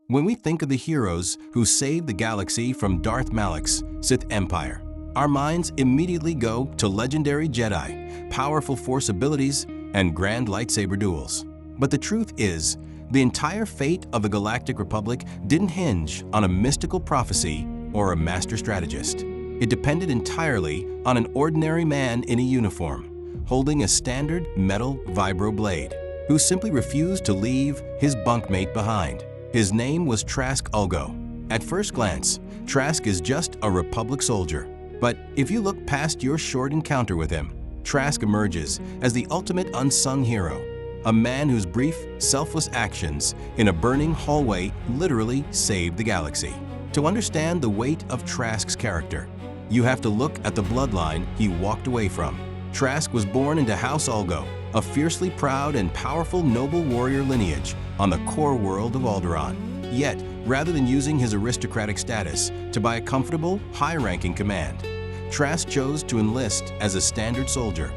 When we think of the heroes who saved the galaxy from Darth Malak's Sith Empire, our minds immediately go to legendary Jedi, powerful Force abilities, and grand lightsaber duels. But the truth is, the entire fate of the Galactic Republic didn't hinge on a mystical prophecy or a master strategist. It depended entirely on an ordinary man in a uniform, holding a standard metal vibro blade, who simply refused to leave his bunkmate behind. His name was Trask Ulgo. At first glance, Trask is just a Republic soldier. But if you look past your short encounter with him, Trask emerges as the ultimate unsung hero, a man whose brief, selfless actions in a burning hallway literally saved the galaxy. To understand the weight of Trask's character, you have to look at the bloodline he walked away from. Trask was born into House Ulgo, a fiercely proud and powerful noble warrior lineage on the core world of Alderaan. Yet, rather than using his aristocratic status to buy a comfortable, high-ranking command, Trask chose to enlist as a standard soldier,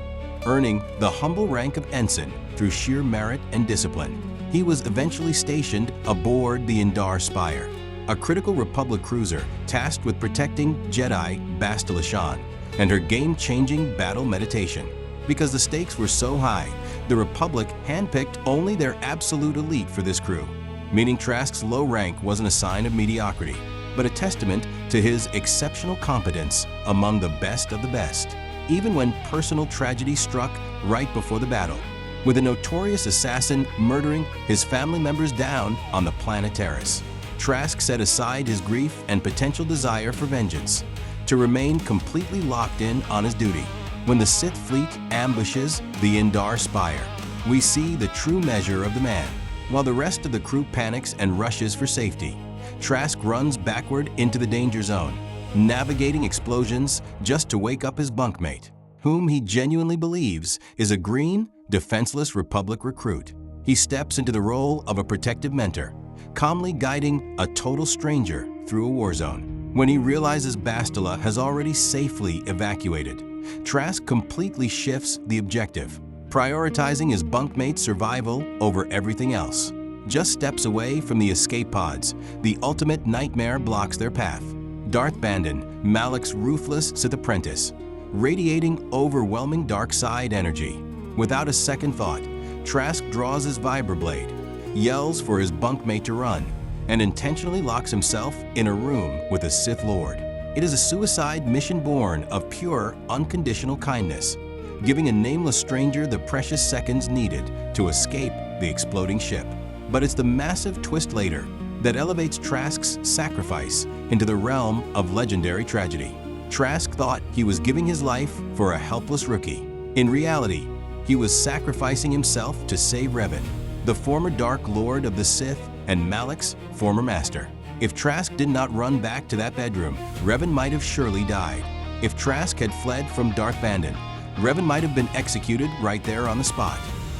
earning the humble rank of ensign through sheer merit and discipline. He was eventually stationed aboard the Indar Spire, a critical Republic cruiser tasked with protecting Jedi Bastila Shan and her game-changing battle meditation. Because the stakes were so high, the Republic handpicked only their absolute elite for this crew, meaning Trask's low rank wasn't a sign of mediocrity, but a testament to his exceptional competence among the best of the best, even when personal tragedy struck right before the battle, with a notorious assassin murdering his family members down on the planet Terrace. Trask set aside his grief and potential desire for vengeance to remain completely locked in on his duty. When the Sith fleet ambushes the Indar Spire, we see the true measure of the man. While the rest of the crew panics and rushes for safety, Trask runs backward into the danger zone, navigating explosions just to wake up his bunkmate, whom he genuinely believes is a green, defenseless Republic recruit. He steps into the role of a protective mentor, calmly guiding a total stranger through a war zone. When he realizes Bastila has already safely evacuated, Trask completely shifts the objective, prioritizing his bunkmate's survival over everything else. Just steps away from the escape pods, the ultimate nightmare blocks their path. Darth Bandon, Malak's ruthless Sith apprentice, radiating overwhelming dark side energy. Without a second thought, Trask draws his vibroblade, yells for his bunkmate to run, and intentionally locks himself in a room with a Sith Lord. It is a suicide mission born of pure, unconditional kindness, giving a nameless stranger the precious seconds needed to escape the exploding ship. But it's the massive twist later that elevates Trask's sacrifice into the realm of legendary tragedy. Trask thought he was giving his life for a helpless rookie. In reality, he was sacrificing himself to save Revan, the former Dark Lord of the Sith and Malak's former master. If Trask did not run back to that bedroom, Revan might have surely died. If Trask had fled from Darth Bandon, Revan might have been executed right there on the spot.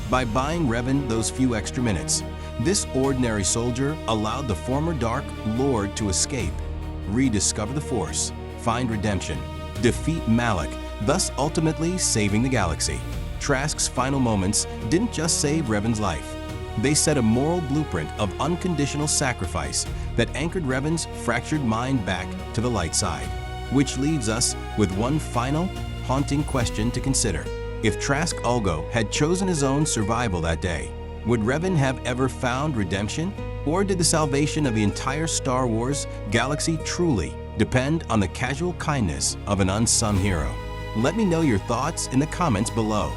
By buying Revan those few extra minutes, this ordinary soldier allowed the former Dark Lord to escape, rediscover the Force, find redemption, defeat Malak, thus ultimately saving the galaxy. Trask's final moments didn't just save Revan's life. They set a moral blueprint of unconditional sacrifice that anchored Revan's fractured mind back to the light side. Which leaves us with one final, haunting question to consider. If Trask Ulgo had chosen his own survival that day, would Revan have ever found redemption? Or did the salvation of the entire Star Wars galaxy truly depend on the casual kindness of an unsung hero? Let me know your thoughts in the comments below.